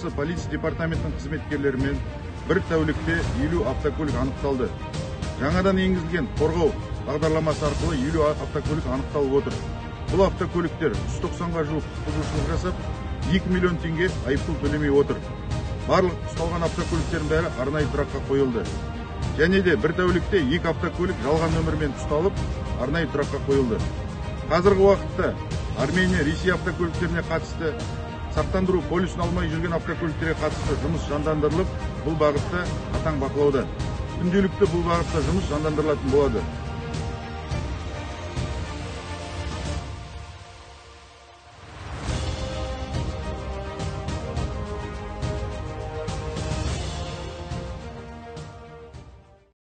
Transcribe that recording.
облысы полиция департаментінің қызметкерлерімен бір тәулікте 50 автокөлік анықталды. Жаңадан енгізілген қорғау бағдарламасы арқылы 50 автокөлік анықталып отыр. Бұл автокөліктер 190-ға жуық бұзушылық жасап, 2 миллион теңге айыппұл төлемей отыр. Барлық ұсталған автокөліктердің бәрі арнайы тұраққа қойылды. Және де бір тәулікте 2 автокөлік жалған нөмірмен ұсталып, арнайы тұраққа қойылды. Қазіргі уақытта Армения, Ресей автокөліктеріне қатысты сақтандыру полисін алмай жүрген автокөліктерге қатысты жұмыс жандандырылып, бұл бағытта қатаң бақылауда. Күнделікті бұл бағытта жұмыс жандандырылатын болады.